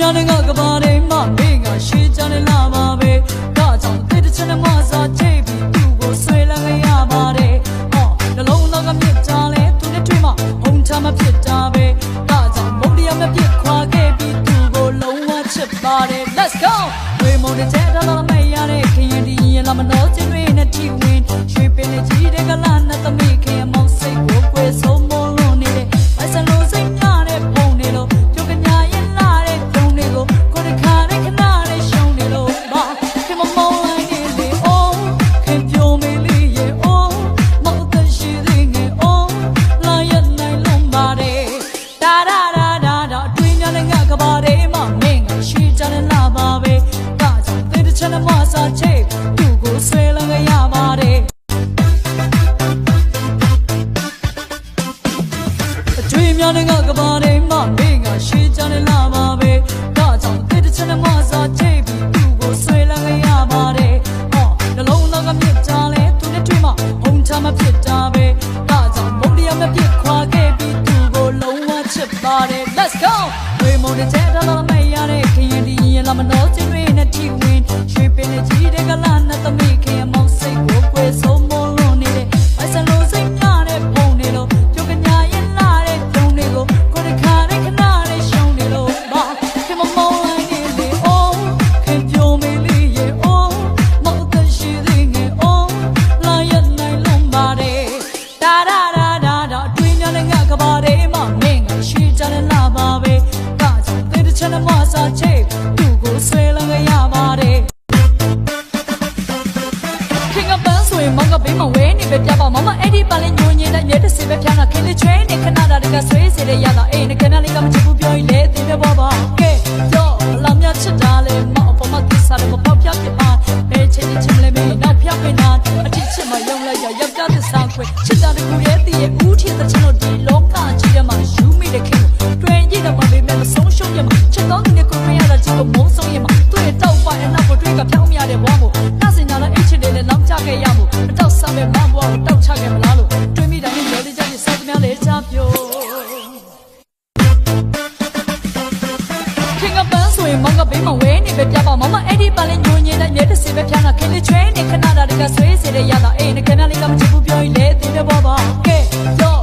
များနဲ့ငါကဘာတွေမှမင်းကရှေ့ချနေလာပါပဲဒါကြောင့်တစ်ချင်နဲ့မစားချိတ်ပြီးသူ့ကိုဆွဲလန်းရပါတယ်နှလုံးသားကမြစ်ကြလဲသူနဲ့တွေ့မှဟုန်ချမဖြစ်တာပဲဒါကြောင့်မုတ်တရားမပြစ်ခွာခဲ့ပြီးသူ့ကိုလုံးဝချစ်ပါတယ် Let's go ဝေမုန်တဲ့တဲ့တော်မရတဲ့ခင်ရင်ဒီရင်လာမလို့ချင်းတွေနဲ့တီဝင်ရွှေပင်လေးကြီးတဲ့ကလာနဲ့သမီးခင်မောင်စိတ်ကိုကွယ်ဆုံးမလို့နေတဲ့မိုက်ဆန်လို့စိတ်များတဲ့ဖုန်နေလို့ပြုတ်ကညာရင်လာတဲ့ဖုန်တွေကိုကိုယ်တခါနဲ့ခဏနဲ့ရှုံးနေလို့ဘာခင်မမောင်းလိုက်နေလေ Oh ခင်ပြိုမေးလေးရဲ့ Oh မောက်တဲ့ရှိသေးငယ် Oh လာရနိုင်လုံးပါတယ်ဒါအတွင်းများနဲ့ငါကဘာတွေမှမင်းကရှိကြတယ်လာပါပဲဒါကြောင့်တဲ့ချမ်းမစားချိတ်သူ့ကိုဆွဲလန်းရပါတယ်အတွင်းများနဲ့ငါကဘာတွေမှမင်းကရှိကြတယ်လာပါပဲဒါကြောင့်တဲ့ချမ်းမစားချိတ်ပြီးသူ့ကိုဆွဲလန်းရပါတယ်နှလုံးသားကမြစ်ကြလဲသူနဲ့တွေ့မှဟုန်ချမဖြစ်တာပဲဒါကြောင့်မုတ်တရားမပြစ်ခွာခဲ့ပြီးသူ့ကိုလုံးဝချစ်ပါတယ် Let's go ဝေမုန်တဲ့တဲ့တော်မရတဲ့ခင်ရင်ဒီရင်လာမလို့ချင်းတွေနဲ့တီဝင်ရွှေပင်လေးကြီးတဲ့ကလာနဲ့သမီးခင်မောင်စိတ်ကိုကွယ်ဆုံးမလို့နေတဲ့မိုက်ဆန်လို့စိတ်များတဲ့ဖုန်နေလို့ပြုတ်ကညာရင်လာတဲ့ဖုန်တွေကိုကိုယ်တခါနဲ့ခဏနဲ့ရှုံးနေလို့ဘာခင်မမောင်းလိုက်နေလေ Oh ခင်ပြိုမေးလေးရဲ့ Oh မောက်တဲ့ရှိသေးငယ် Oh လာရနိုင်လုံးပါတယ်ဒါအတွင်းများနဲ့ငါကဘာတွေမှမင်းကရှိကြတယ်လာပါပဲဒါကြောင့်တဲ့ချမ်းမစားချိတ်သူ့ကိုဆွဲလန်းရပါတယ်ခင်ကပန်းဆိုရင်မောင်ကဘေးမှာဝဲနေပဲပြပါမမအဲ့ဒီပန်းလေးညိုညင်းတဲ့မြဲတစ်စီပဲဖြားတာခင်လေးချွေးနေခဏတာတကဆွေးစေတဲ့ရတာအေးနေခဏလေးကမချစ်ဘူးပြောရင်လေသိပဲပေါ့ပါကဲတော့လာမြချစ်တာလေမောင်အပေါ်မှာသစ္စာလည်းမပေါက်ပြပြပါဘယ်ချင်းချင်းလည်းမင်းနောက်ဖြောက်နေနာအထစ်ချစ်မယုံလိုက်ရယောက်ျားသစ္စာခွဲချစ်တာတကူရဲ့တည်ရဲ့ဦးထင်တဲ့ချင်တို့ဒီလောကကြီးထဲမှာယူမိတဲ့ခင်တွင်ရည်တော့မပေးမဲ့ဆုံးရှုံးရမှာချစ်တော်သူနဲ့ကိုရရတာကြီးကိုမုန်းဆုံးရမှာသူ့ရဲ့တောက်ပိုင်အနောက်ကိုတွေ့ကဖြောင်းမြတဲ့ဘဝမို့နှစင်ညာနဲ့အိတ်ချစ်တွေနဲ့နောက်ကျခဲ့ရမို့အတော့ဆမ်းမဲ့မဘွားကိုတောက်ချခဲ့မလားလို့တွေးမိတာနဲ့ရော်လေးချစ်စောက်များလေးချပြိုခင်ကပန်းဆိုရင်မောင်ကဘေးမှာဝဲနေပဲပြပါမမအဲ့ဒီပန်းလေးညိုညင်းတဲ့မြဲတစ်စီပဲဖြားတာခင်လေးချွေးနေခဏတာတကဆွေးစေတဲ့ရတာအေးနေခဏလေးကမချစ်ဘူးပြောရင်လေသိတယ်ပေါ့ပါကဲတော့